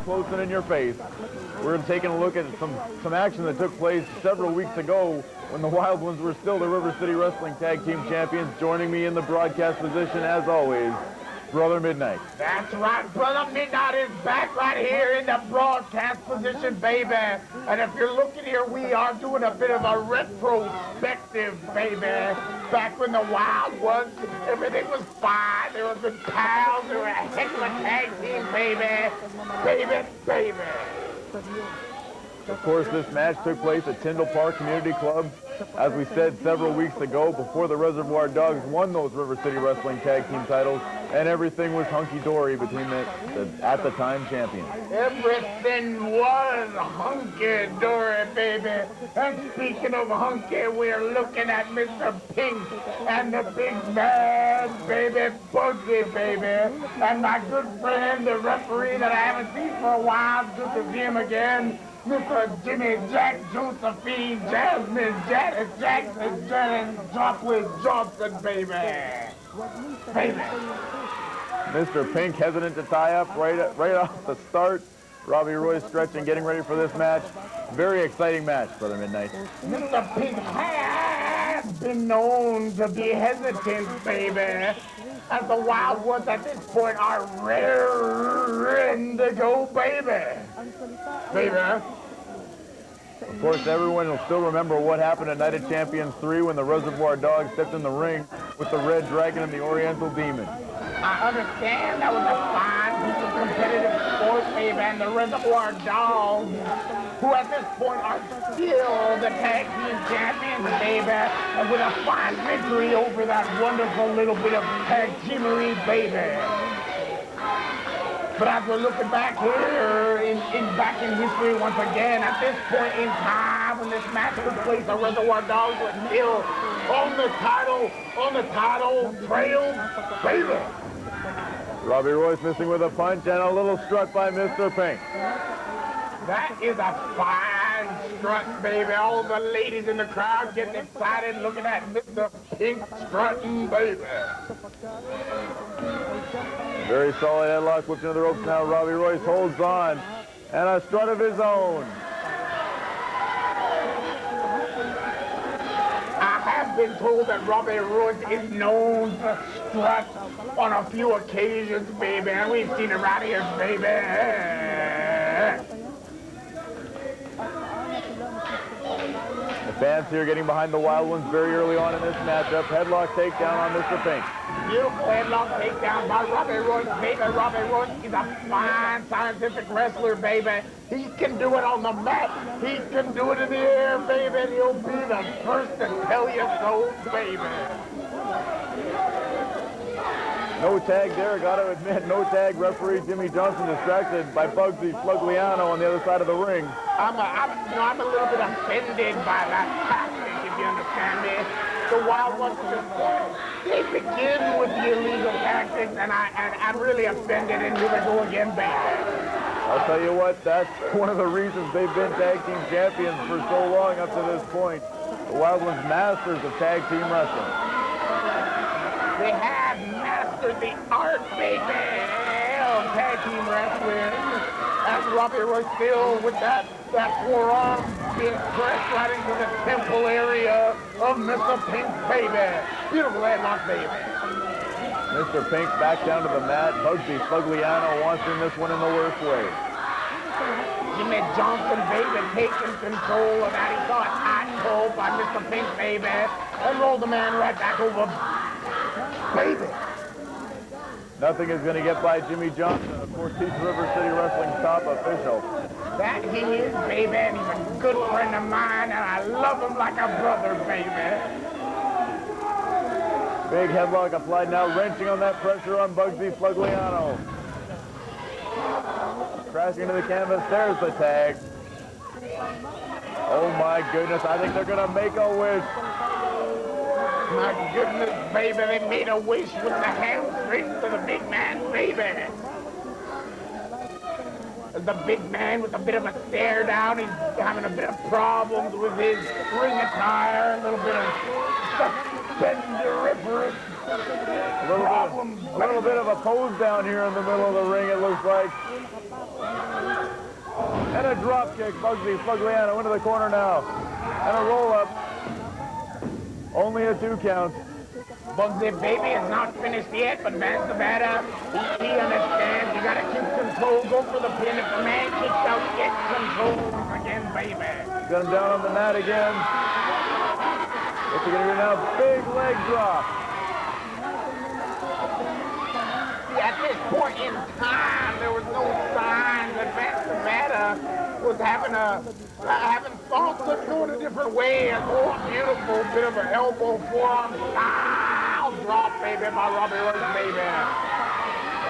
Close and in your face. We're taking a look at some action that took place several weeks ago when the Wild Ones were still the River City Wrestling Tag Team Champions. Joining me in the broadcast position, as always, Brother Midnight. That's right, Brother Midnight is back right here in the broadcast position, baby. And if you're looking here, we are doing a bit of a retrospective, baby. Back when the Wild Ones, everything was fine. They were good pals. They were a heck of a tag team, baby. Baby, baby. Of course, this match took place at Tyndall Park Community Club. As we said several weeks ago, before the Reservoir Dogs won those River City Wrestling Tag Team titles, and everything was hunky-dory between the at-the-time champions. Everything was hunky-dory, baby. And speaking of hunky, we're looking at Mr. Pink and the big man, baby, Bugsy, baby. And my good friend, the referee that I haven't seen for a while, good to see him again, Mr. Jimmy Jack Josephine Jasmine Janet Jackson Janet Joplin Johnson, baby. Baby. Mr. Pink hesitant to tie up right off the start. Robby Royce stretching, getting ready for this match. Very exciting match, Brother Midnight. Mr. Pink has been known to be hesitant, baby. As the Wild Ones at this point are raring to go, baby. Baby. Of course, everyone will still remember what happened at Night of Champions 3 when the Reservoir Dogs stepped in the ring with the Red Dragon and the Oriental Demon. I understand that was a fine piece of competitive sport, baby, and the Reservoir Dogs, who at this point are still the tag team champions, baby, and with a fine victory over that wonderful little bit of tag teamery, baby. But as we're looking back here, back in history once again, at this point in time when this match took place, the Reservoir Dogs were still on the title trail, baby. Robby Royce missing with a punch and a little strut by Mr. Pink. That is a fine strut, baby. All the ladies in the crowd getting excited looking at Mr. Pink strutting, baby. Very solid headlock, whipped into the ropes now. Robby Royce holds on, and a strut of his own. I have been told that Robby Royce is known to strut on a few occasions, baby, and we've seen it right here, baby. The fans here getting behind the Wild Ones very early on in this matchup. Headlock takedown on Mr. Pink. Beautiful headlock takedown by Robby Royce, baby. Robby Royce is a fine scientific wrestler, baby. He can do it on the mat. He can do it in the air, baby. And he'll be the first to tell you so, baby. No tag there, gotta admit, no tag. Referee Jimmy Johnson distracted by Bugsy Slug on the other side of the ring. I'm a little bit offended by that tactic, if you understand me. The Wild Ones they begin with the illegal tactics, and I'm really offended, and here we go again, baby. I'll tell you what, that's one of the reasons they've been tag team champions for so long up to this point. The Wild Ones masters of tag team wrestling. They have mastered the art, baby, of tag team wrestling. As Robby Royce still with that forearm being pressed right into the temple area of Mr. Pink, baby. Beautiful headlock, baby. Mr. Pink back down to the mat. Bugsy Slug wants in this one in the worst way. Jimmy Johnson, baby, taking control of that. He saw a tight pull by Mr. Pink, baby, and rolled the man right back over. Baby. Nothing is going to get by Jimmy Johnson. Of course, he's River City Wrestling's top official. That he is, baby, and he's a good friend of mine, and I love him like a brother, baby. Big headlock applied now, wrenching on that pressure on Bugsy Slug. Crashing into the canvas, there's the tag. Oh my goodness, I think they're going to make a wish. My goodness, baby, they made a wish with the hamstrings to the big man, baby. The big man with a bit of a stare down. He's having a bit of problems with his ring attire, a little bit of spenderiferous problems. A little bit of a pose down here in the middle of the ring, it looks like. And a drop kick, Bugsy Slug into the corner now. And a roll up. Only a 2 count. Bugsy baby is not finished yet, but VanceNevada, he understands. You gotta keep control, go for the pin. If the man kicks out, get control again, baby. Got him down on the mat again. What's he gonna do now? Big leg drop. At this point in time, there was no sign that VanceNevada was having thoughts of going a different way. A beautiful bit of an elbow forearm style drop, baby, by Robby Royce, baby.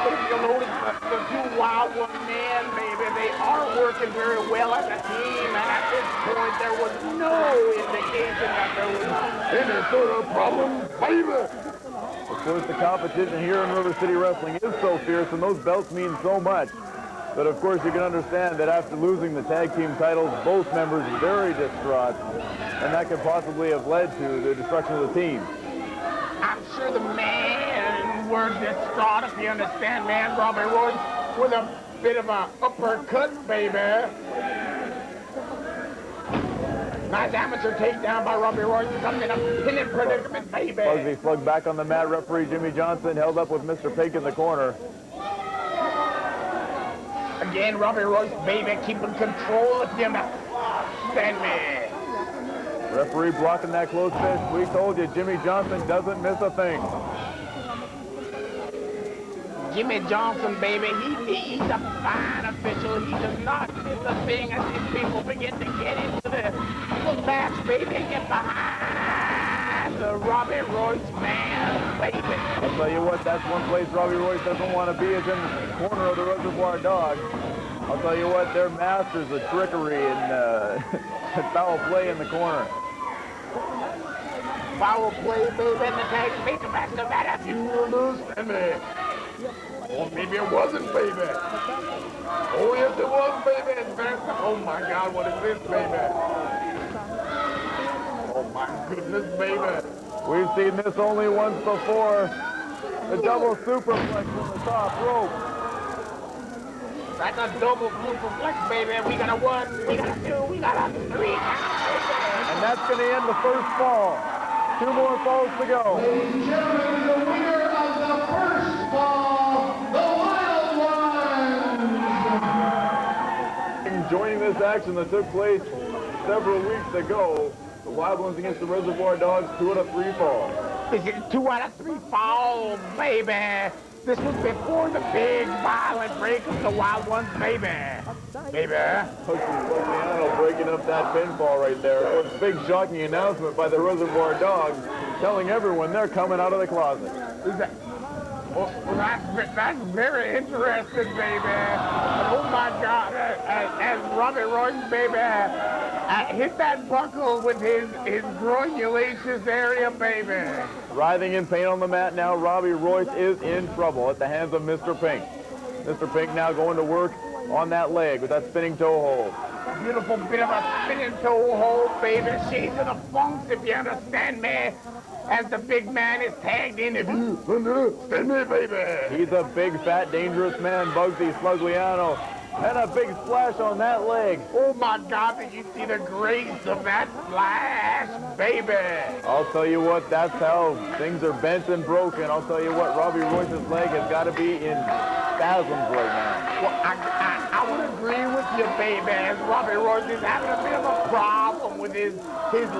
But if you'll notice, the 2 Wild One men, baby, they are working very well as a team, and at this point, there was no indication that there was any sort of problem, baby. Of course, the competition here in River City Wrestling is so fierce, and those belts mean so much. But of course, you can understand that after losing the tag team titles, both members are very distraught, and that could possibly have led to the destruction of the team. I'm sure the man were distraught, if you understand, man. Robby Royce with a bit of a uppercut, baby. Nice amateur takedown by Robby Royce. Comes in a pinning predicament, baby. Bugsy Slug back on the mat. Referee Jimmy Johnson held up with Mr. Pink in the corner. Again, Robby Royce, baby, keeping control of him. Stand me. Referee blocking that close fist. We told you, Jimmy Johnson doesn't miss a thing. Jimmy Johnson, baby, he's a fine official. He does not miss a thing as these people begin to get into the match, baby. Get behind the Robby Royce man, baby. I'll tell you what, that's one place Robby Royce doesn't want to be, is in the corner of the Reservoir Dogs. I'll tell you what, they're masters of trickery and foul play in the corner. Foul play, baby, and the tag make a master matter. You understand me? Or maybe it wasn't, baby. Oh, yes, it was, baby. It's very... Oh, my God, what is this, baby? Oh, my goodness, baby. We've seen this only once before. The double superplex from the top rope. That's a double superplex, baby. We got a 1, we got a 2, we got a 3. And that's going to end the first fall. 2 more falls to go. Ladies and gentlemen, the winner of the first fall, the Wild Ones. Joining this action that took place several weeks ago, the Wild Ones against the Reservoir Dogs, 2 out of 3 falls. This is 2 out of 3 falls, baby. This was before the big violent break of the Wild Ones, baby. Baby. Bugsy breaking up that pinfall right there. It was a big shocking announcement by the Reservoir Dogs telling everyone they're coming out of the closet. That's very interesting, baby. Oh my God, as Robby Royce, baby, hit that buckle with his groinulaceous area, baby. Writhing in pain on the mat now, Robby Royce is in trouble at the hands of Mr. Pink. Mr. Pink now going to work on that leg with that spinning toe hold. Beautiful bit of a spinning toe hold, baby. Shades of the funks, if you understand me. As the big man is tagged in, if you understand me, baby. He's a big, fat, dangerous man, Bugsy Slug and a big splash on that leg. Oh my God, did you see the grace of that splash, baby? I'll tell you what, that's how things are bent and broken. I'll tell you what, Robby Royce's leg has got to be in spasms right now. Well, I would agree with you, baby, as Robby Royce is having a bit of a problem with his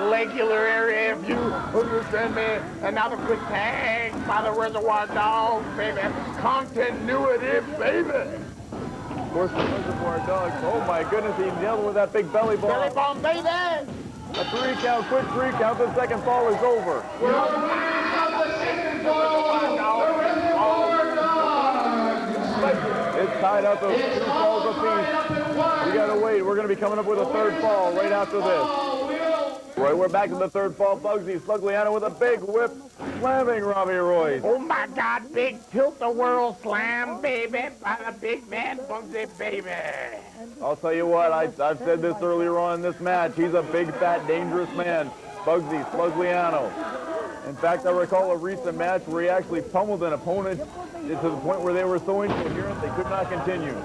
legular area, if you understand me. And now the quick tag by the Reservoir Dogs, baby. Continuity, baby. Of course, the Reservoir Dogs, oh my goodness, he's dealing with that big belly bomb. Belly bomb, baby! A 3 count, quick 3 count, the second fall is over. We're on the winner of the second fall, the Reservoir Dogs. It's tied up at 2 falls apiece. We gotta wait. We're gonna be coming up with a third fall right after this. Right, we're back to the third fall. Bugsy Slug with a big whip, slamming Robby Royce. Oh my God, big tilt-a-whirl slam, baby, by the big man, Bugsy, baby. I'll tell you what, I've said this earlier on in this match. He's a big, fat, dangerous man, Bugsy Slug. In fact, I recall a recent match where he actually pummeled an opponent to the point where they were so incoherent they could not continue.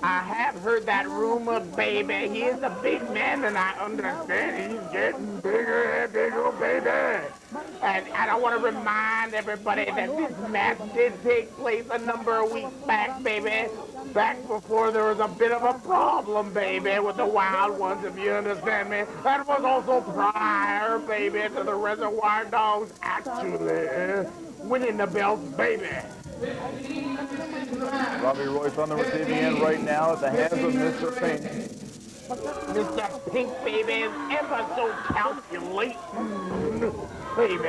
I have heard that rumor, baby. He is a big man, and I understand he's getting bigger and bigger, baby. And I want to remind everybody that this match did take place a number of weeks back, baby. Back before there was a bit of a problem, baby, with the Wild Ones, if you understand me. That was also prior, baby, to the Reservoir Dogs actually winning the belt, baby. Robby Royce on the receiving end right now at the hands of Mr. Pink. Mr. Pink, baby, is ever so calculating, baby.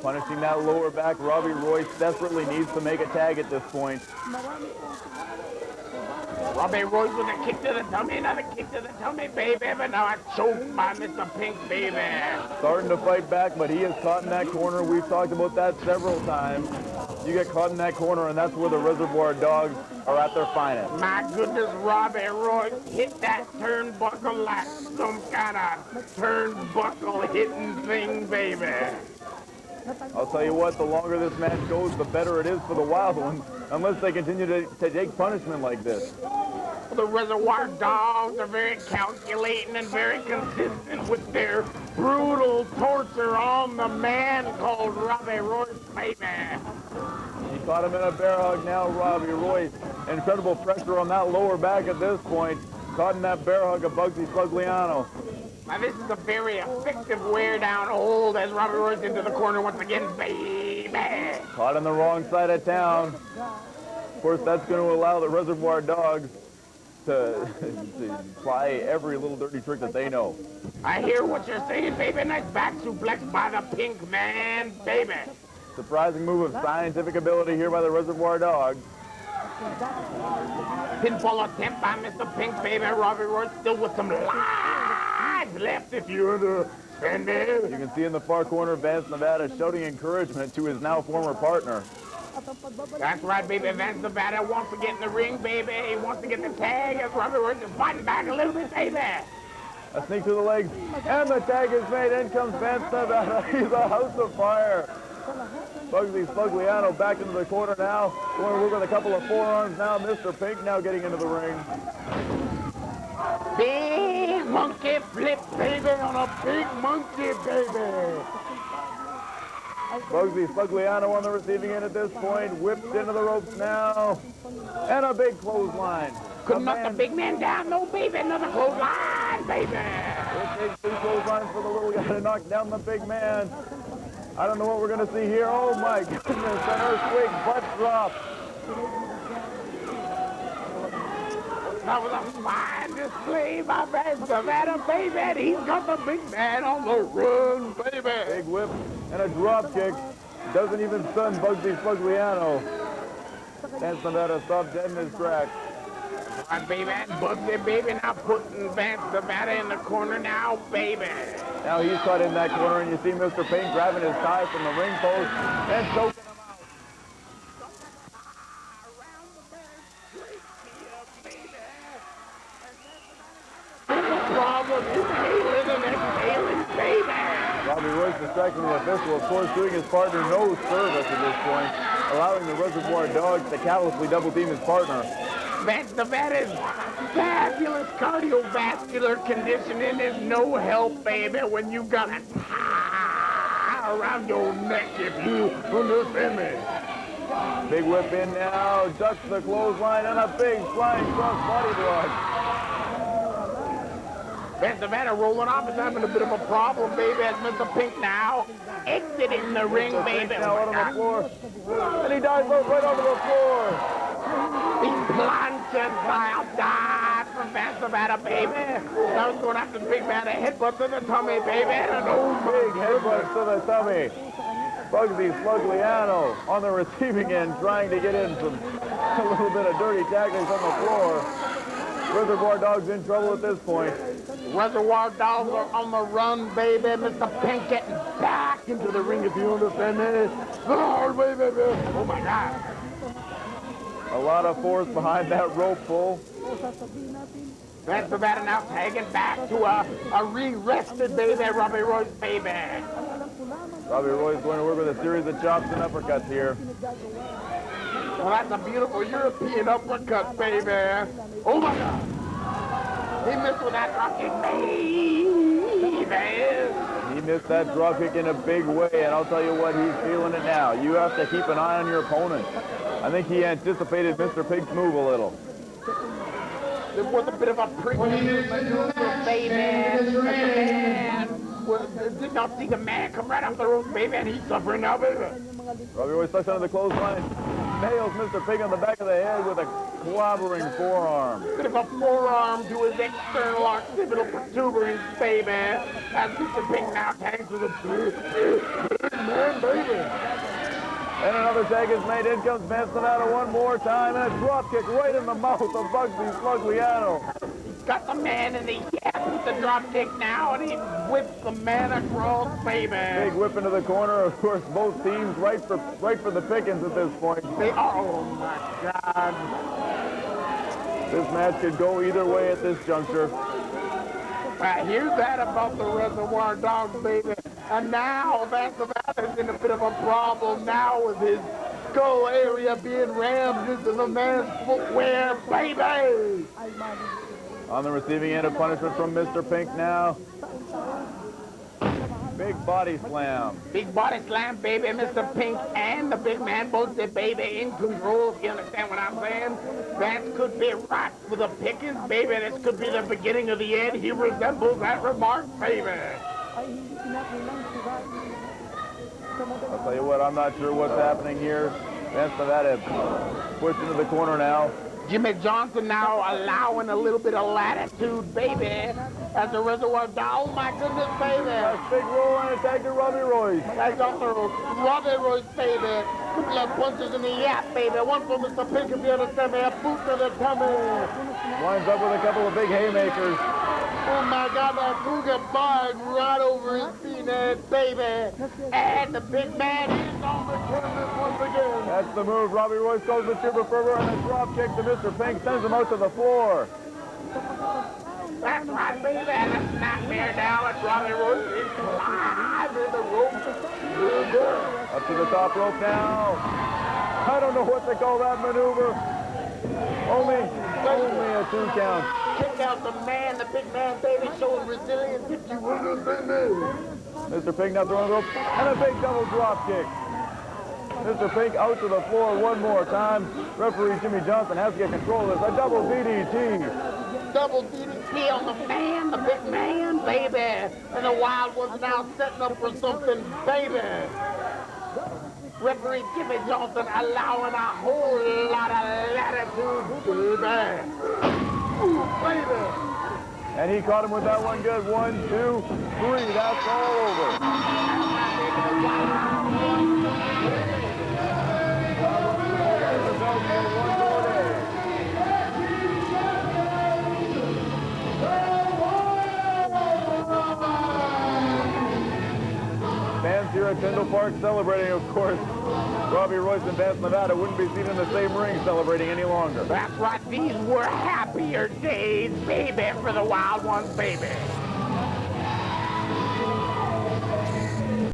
Punishing that lower back, Robby Royce desperately needs to make a tag at this point. Robby Royce with a kick to the tummy, another kick to the tummy, baby, but now a choke by Mr. Pink, baby. Starting to fight back, but he is caught in that corner. We've talked about that several times. You get caught in that corner, and that's where the Reservoir Dogs are at their finest. My goodness, Robby Royce hit that turnbuckle like some kind of turnbuckle hitting thing, baby. I'll tell you what, the longer this match goes, the better it is for the Wild Ones, unless they continue to take punishment like this. The Reservoir Dogs are very calculating and very consistent with their brutal torture on the man called Robby Royce, baby. He caught him in a bear hug now, Robby Royce. Incredible pressure on that lower back at this point. Caught in that bear hug of Bugsy Slug. Now this is a very effective wear down hold as Robby Royce into the corner once again, baby. Caught on the wrong side of town. Of course, that's going to allow the Reservoir Dogs to apply every little dirty trick that they know. I hear what you're saying, baby. Nice back suplex by the Pink man, baby. Surprising move of scientific ability here by the Reservoir Dogs. Pinfall attempt by Mr. Pink, baby. Robby Royce still with some lives left, if you understand me. You can see in the far corner, VanceNevada shouting encouragement to his now former partner. That's right, baby. VanceNevada wants to get in the ring, baby. He wants to get the tag as Robby Royce is fighting back a little bit, baby. A sneak to the legs, and the tag is made. In comes VanceNevada. He's a house of fire. Bugsy Slug back into the corner now. Going to work with a couple of forearms now. Mr. Pink now getting into the ring. Big monkey flip, baby, on a big monkey, baby. Bugsy Slug on the receiving end at this point. Whipped into the ropes now. And a big clothesline. Couldn't knock the big man down, no, baby. Another clothesline, baby. It takes 2 clotheslines for the little guy to knock down the big man. I don't know what we're going to see here. Oh, my goodness. An earthquake butt drop. That was a fine display by VanceNevada, baby. And he's got the big man on the run, baby. Big whip and a drop kick. Doesn't even stun Bugsy Slug. VanceNevada stopped dead in his tracks. All right, baby. Bugsy, baby, now putting VanceNevada in the corner now, baby. Now he's caught in that corner, and you see Mr. Pink grabbing his tie from the ring post and choking him out. Robby Royce distracting the official, of course, doing his partner no service at this point, allowing the Reservoir Dogs to callously double team his partner. VanceNevada's fabulous cardiovascular conditioning is no help, baby, when you got a tie around your neck, if you understand me. Big whip in now, ducks the clothesline, and a big flying cross body block. VanceNevada rolling off is having a bit of a problem, baby, as Mr. Pink now exiting the ring, Mr. baby. Pink now out on the floor, and he dives right onto the floor. He planted style dive from VanceNevada, baby. Now he's going after the big man, a headbutt to the tummy, baby, and an old Big headbutt to the tummy. Bugsy Slug on the receiving end, trying to get in a little bit of dirty tactics on the floor. Reservoir Dogs in trouble at this point. Reservoir Dogs are on the run, baby. Mr. Pink getting back into the ring, if you understand me. The hard way, baby. Oh, my God. A lot of force behind that rope pull. VanceNevada now tagging back to a re-rested, baby, Robby Royce, baby. Robby Royce going to work with a series of chops and uppercuts here. Well, that's a beautiful European uppercut, baby. Oh, my God. He missed with that drop kick, baby. He missed that drop kick in a big way, and I'll tell you what, he's feeling it now. You have to keep an eye on your opponent. I think he anticipated Mr. Pink's move a little. There was a bit of a pre-maneuver, baby. Did not see the man come right off the rope, baby, and he's suffering now, baby. Robby Royce tucks under the clothesline, nails Mr. Pink on the back of the head with a clobbering forearm. Bit of a forearm to his external occipital protuberance, baby. As Mr. Pink now tags to the man, baby. And another tag is made. In comes VanceNevada one more time, and a drop kick right in the mouth of Bugsy Slug Mr.Pink. Got the man in the yap with the drop kick now, and he whips the man across, baby. Big whip into the corner. Of course, both teams right for the pickings at this point. Oh my God! This match could go either way at this juncture. Here's that about the Reservoir Dogs, baby. And now VanceNevada's in a bit of a problem now with his skull area being rammed into the man's footwear, baby. On the receiving end of punishment from Mr. Pink now. Big body slam. Big body slam, baby. Mr. Pink and the big man both the baby in control, if you understand what I'm saying. Vance could be right with the pickings, baby. This could be the beginning of the end. He resembles that remark, baby. I'll tell you what, I'm not sure what's happening here. VanceNevada pushed into the corner now. Jimmy Johnson now allowing a little bit of latitude, baby, as the Reservoir Dog. Oh, my goodness, baby. A big roll and a tag to Robby Royce. Tag on the Robby Royce, baby. Couple of punches in the yap, baby. One for Mr. Pink, if you understand me. A boot to the tummy. Winds up with a couple of big haymakers. Oh, my God, that Cougar barred right over his peanut, baby. And the big man is on the canvas once again. That's the move. Robby Royce goes with super fervor, and a drop kick to Mr. Pink sends him out to the floor. That's right, baby. And a nightmare now at Robby Royce is live in the rope. Up to the top rope now. I don't know what to call that maneuver. Only a 2 count. Kick out the man, the big man, baby, showing resilience if you will, baby. Mr. Pink now throwing the rope, and a big double drop kick. Mr. Pink out to the floor one more time. Referee Jimmy Johnson has to get control of this. A double DDT. Double DDT on the man, the big man, baby. And the Wild Ones now setting up for something, baby. Referee Jimmy Johnson allowing a whole lot of latitude, baby. Ooh, baby. And he caught him with that one good. 1, 2, 3. That's all over. Fans here at Tyndall Park celebrating, of course. Robby Royce and VanceNevada wouldn't be seen in the same ring celebrating any longer. That's right. These were happier days, baby, for the Wild Ones, baby.